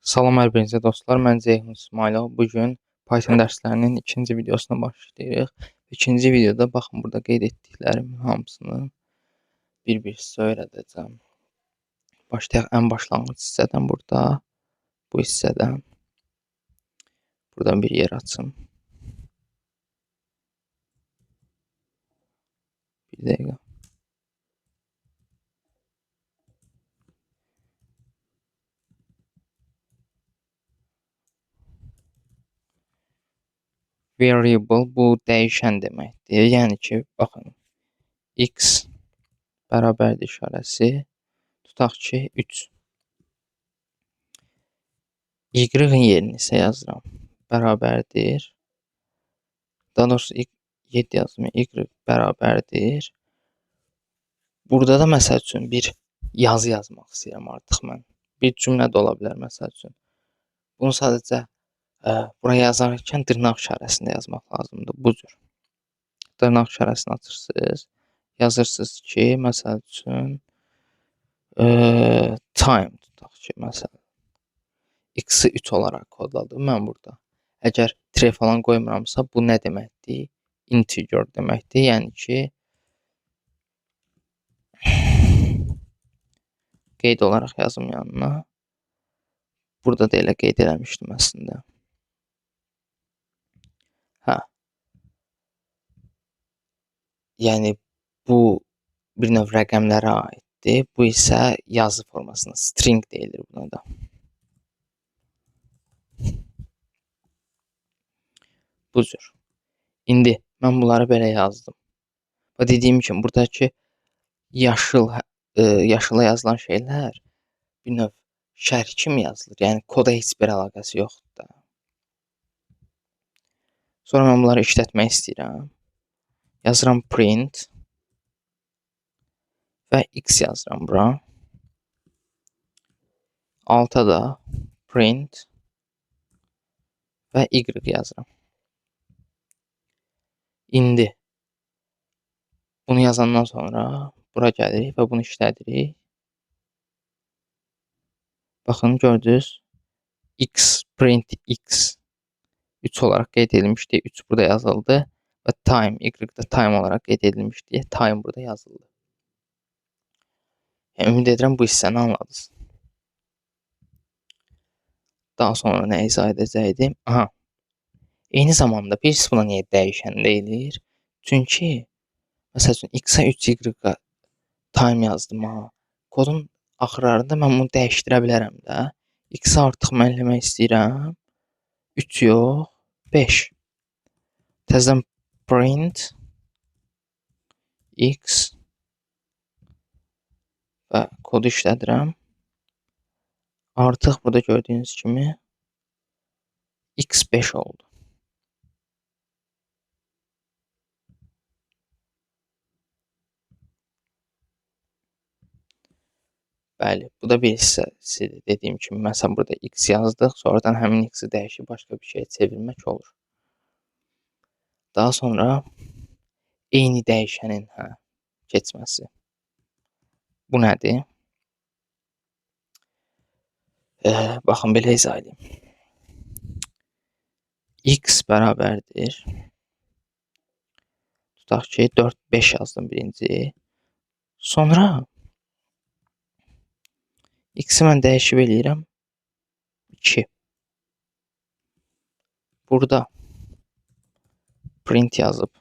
Salam hər birinizə dostlar, mən Ceyhun İsmailov. Bugün Python dərslərinin ikinci videosuna başlayırıq. İkinci videoda baxın burada qeyd etdiklərimin hamısını bir-bir sizə öyrədəcəm. Başlayaq ən başlanğıc hissədən burada, bu hissədən. Buradan bir yer açım. Bir dəqiqə. Variable bu dəyişən deməkdir. Yəni ki, baxın, x bərabərdir işarəsi, tutaq ki, 3. Y-in yerini isə yazıram. Bərabərdir. Daha doğrusu 7 yazdım. Y bərabərdir. Burada da məsəl üçün bir yazı yazmaq istəyirəm artıq mən. Bir cümlə də ola bilər məsəl üçün. Bunu sadəcə buraya yazarkən dırnaq işarəsində yazmaq lazımdır. Bu cür. Dırnaq işarəsini açırsınız. Yazırsınız ki, məsəl üçün time tutaq ki, məsələn. X-i 3 olaraq kodladım mən burada. Əgər tire falan qoymuramsa, bu nə deməkdir? Integer deməkdir. Yəni ki, qeyd olaraq yazım yanına. Burada da elə qeyd eləmişdim əslində. Yəni, bu bir növ rəqəmlərə aiddir. Bu isə yazı formasında, string deyilir buna da. Bu cür. İndi mən bunları belə yazdım. Və dediyim kimi, buradakı yaşıla yazılan şeylər bir növ şərh kimi yazılır. Yəni, koda heç bir əlaqəsi yoxdur da. Sonra mən bunları işlətmək istəyirəm. Yazıram print və x yazıram bura. Alta da print və y yazıram. İndi bunu yazandan sonra bura gəlirik və bunu işlədirik. Baxın, gördünüz, x, print x 3 olaraq qeyd edilmişdi. 3 burada yazıldı və time, y də time olaraq qeyd edilmişdi. Time burada yazıldı. Yəni, ümid edirəm bu hissəni anladınız. Daha sonra nə izah edəcəkdim? Aha. Eyni zamanda birisi buna niyə dəyişən deyilir? Çünki, məsəl üçün, x-a 3, y-a time yazdım. Kodun axırlarında mən bunu dəyişdirə bilərəm də. X-a artıq mən eləmək istəyirəm. 3 yox, 5. Təzədən print x və kodu işlədirəm. Artıq burada gördüyünüz kimi x 5 oldu. Bəli, bu da bir hissəsidir. Dediyim kimi, məsələn, burada x yazdıq, sonradan həmin x-i dəyişib başqa bir şeyə çevirmək olur. Daha sonra eyni dəyişənin keçməsi. Bu nədir? Baxın, belə izah edeyim. X bərabərdir. Tutaq ki, 4, 5 yazdım birinci. Sonra x-i mən dəyişib eləyirəm 2. Burada print yazıb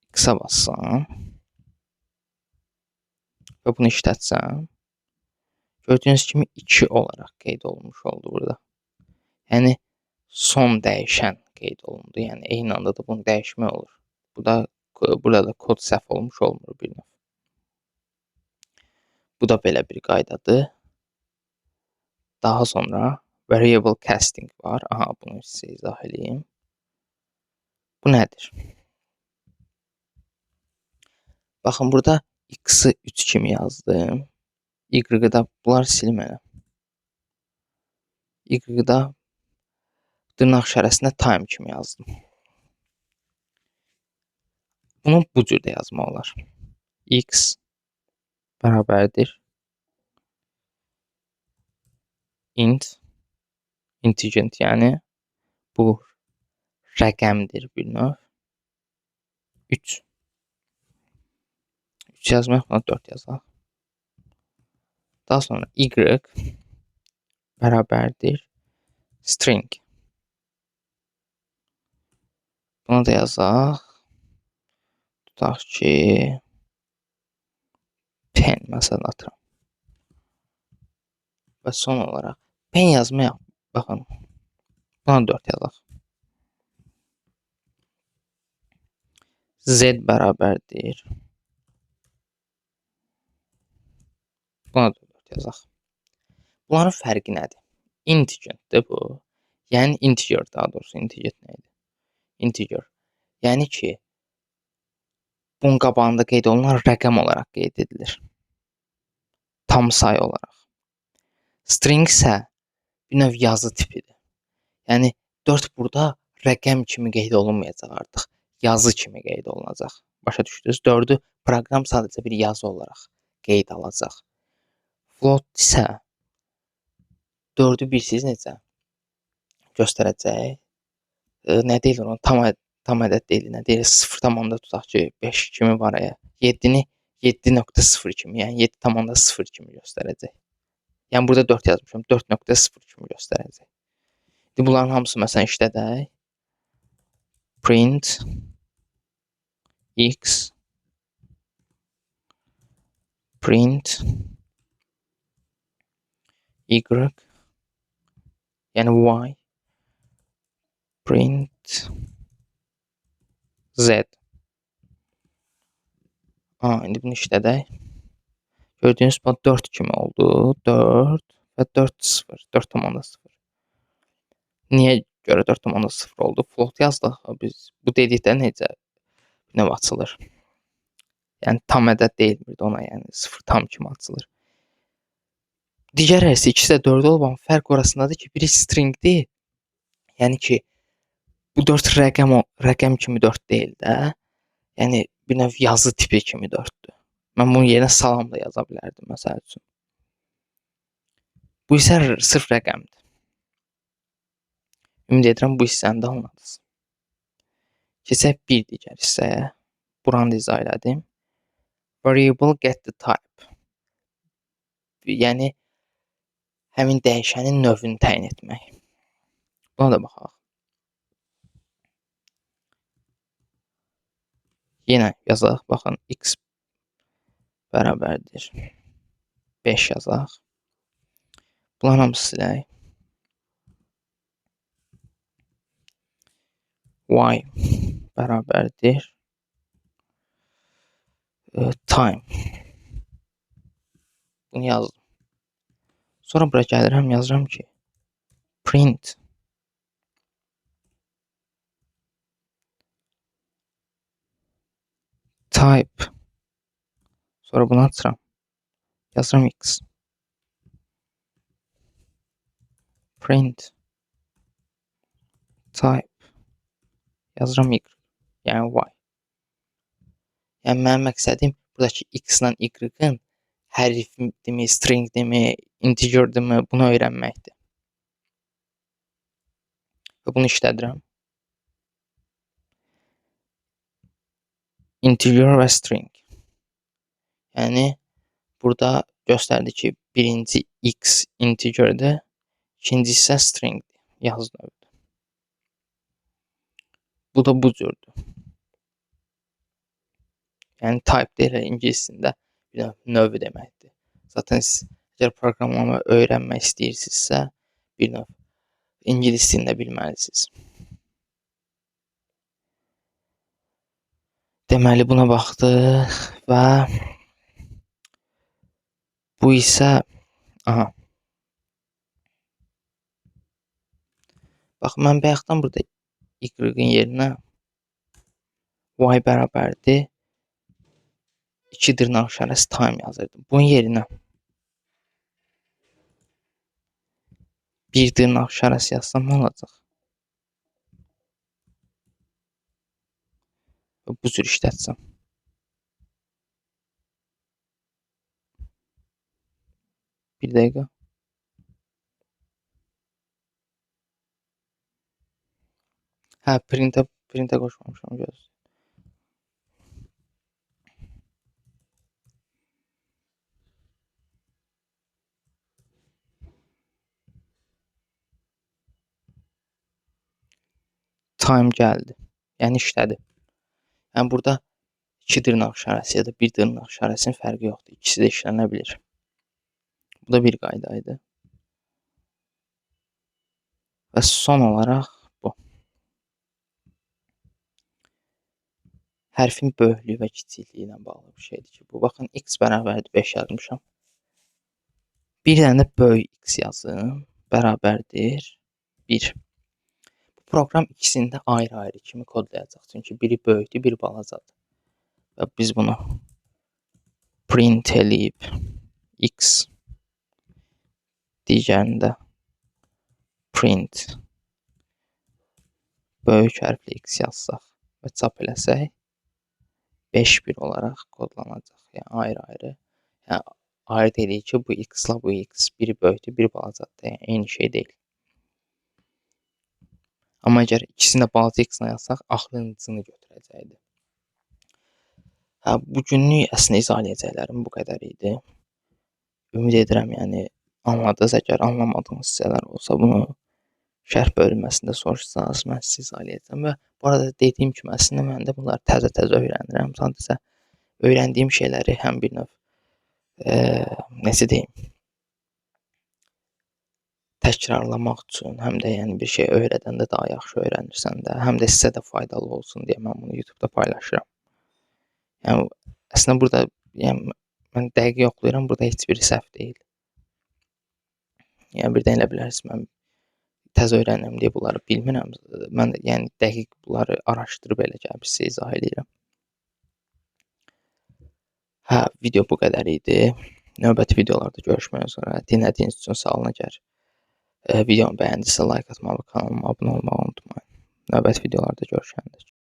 x-a bassam və bunu işlətsəm, gördüyünüz kimi 2 olaraq qeyd olunmuş oldu burada. Yəni, son dəyişən qeyd olundu. Yəni, eyni anda da bunu dəyişmək olur. Burada da kod səhv olmuş olmur bir növ. Bu da belə bir qaydadır. Daha sonra variable casting var. Aha, bunu sizə izah edeyim. Bu nədir? Baxın, burada x-i 3 kimi yazdım. Y-i da bunlar silim elə. Y-i da dırnaq işarəsində time kimi yazdım. Bunu bu cür də yazmaq olar. X bərabərdir int, integer yəni bu rəqəmdir bir növ. 3. 3 yazmaq, buna 4 yazaq. Daha sonra y bərabərdir string. Bunu da yazaq. Tutaq ki, pen məsələn atıram. Və son olaraq pen yazmaya baxın. Buna 4 yazaq. Z bərabərdir. Buna da 4 yazaq. Bunların fərqi nədir? Integerdir bu. Yəni integer, daha doğrusu integer nədir? Integer. Yəni ki, bunun qabağında qeyd olunan rəqəm olaraq qeyd edilir. Tam sayı olaraq. String isə bir növ yazı tipidir. Yəni 4 burada rəqəm kimi qeyd olunmayacaq artıq. Yazı kimi qeyd olunacaq. Başa düşdünüz? 4-ü proqram sadəcə bir yazı olaraq qeyd alacaq. Float isə 4-ü bilirsiniz necə göstərəcək. Nə deyilir ona? Tam ədəd deyil. Nə deyilir? 0 tutaq ki, 5 kimi var ya. 7-ni 7.0 kimi, yəni 7.0 kimi göstərəcək. Yəni burada 4 yazmışam. 4.0 kimi göstərəcək. Bunların hamısı məsələn işlədək. Print x print y yəni y print z. İndi bunu işlədək. Gördüyünüz bu 4 kimi oldu. 4 və 4 0. 4.0. Niyə görə 4.0 oldu? Float yazdıq. Biz bu dedikdə necə növ açılır? Yəni tam ədəd deyilmirdi ona, yəni 0 tam kimi açılır. Digər hərsi ikisi də 4 olub, amma fərq orasındadır ki, biri stringdir. Yəni ki, bu 4 rəqəm kimi 4 deyil də. Yəni bir növ yazı tipi kimi 4-dür. Mən bunun yerinə salam da yaza bilərdim məsəl üçün. Bu isə sırf rəqəmdir. Ümid edirəm bu hissəni də anladınız. Keçək bir digər hissəyə. Buranı da izah elədim. Variable get the type. Yəni həmin dəyişənin növünü təyin etmək. Buna da baxaq. Yenə yazaq. Baxın, x bərabərdir 5 yazaq. Bunların hamısı silək. Y bərabərdir time. Bunu yazdım. Sonra bura gəlirəm, yazıram ki, print type. Sonra bunu açıram. Yazıram x. Print type. Yazıram y. Yəni y. Yəni mənim məqsədim buradakı x-la y-ın hərfdimi, stringdimi, integerdirmi bunu öyrənməkdir. Və bunu işlədirəm. Integer və string. Yəni burada göstərdi ki, birinci x integerdir, ikincisi isə stringdir, yazı növüdür. Bu da bu cürdür. Yəni type deyil, ingiliscəsində bir növü deməkdir. Zaten siz əgər proqramlama öyrənmək istəyirsinizsə, bir növ ingilis dilində bilməlisiniz. Deməli buna baxdıq və bu isə bax, mən bayaqdan burada y-ın yerinə y bərabərdir 2 dırnaq işarəsi time yazırdım. Bunun yerinə 1 dırnaq işarəsi yazsam nə olacaq? Bu cür işlətsəm. Bir dəqiqə. Hə, printə qoşmamışam göz. Time gəldi. Yəni işlədi. Yəni burada 2 dırnaq işarəsi ya da 1 dırnaq işarəsinin fərqi yoxdur. İkisi də işlənə bilir. Bu da bir qayda idi. Və son olaraq bu. Hərfin böyüklüyü və kiçikliyi ilə bağlı bir şeydir ki, bu baxın x bərabərdir 5 yazmışam. Bir dənə də böyük x yazım bərabərdir 1. Bu proqram ikisini də ayrı-ayrı kimi kodlayacaq. Çünki biri böyükdür, biri balacadır. Və biz bunu print eləyib x digərində print böyük hərflə x yazsaq və çap eləsək 5-1 olaraq kodlanacaq. Yəni ayrı-ayrı. Yəni ayrı deyilik ki, bu x-la bu x biri böyükdür, biri balacadır. Yəni eyni şey deyil. Amma əgər ikisini də balaca x-la yazsaq, axırıncısını götürəcəkdir. Hə, bugünlük əslində izah edəcəklərim bu qədər idi. Ümid edirəm, yəni anladınız. Əgər anlamadığınız hissələr olsa, bunu şərh bölməsində soruşsanız, mən sizə izah edəcəm. Və bu arada dediyim kimi, əslində mən də bunları təzə-təzə öyrənirəm. Sadəcə öyrəndiyim şeyləri həm bir növ necə deyim, təkrarlamaq üçün, həm də yəni bir şey öyrədəndə daha yaxşı öyrənirsən də, həm də sizə də faydalı olsun deyə mən bunu YouTube-da paylaşıram. Yəni əslində burada yəni mən dəqiq yoxlayıram, burada heç biri səhv deyil. Yəni birdən elə bilərsiniz, mən təzə öyrənirəm deyə bunları bilmirəm. Mən yəni dəqiq bunları araşdırıb elə gəlib sizə izah edirəm. Hə, video bu qədər idi. Növbəti videolarda görüşmək üzrə. Dinlədiyiniz üçün sağ olun. Əgər videomu bəyəndisə like atmağı və kanalıma abunə olmağı unutmayın. Növbəti videolarda görüşəndə.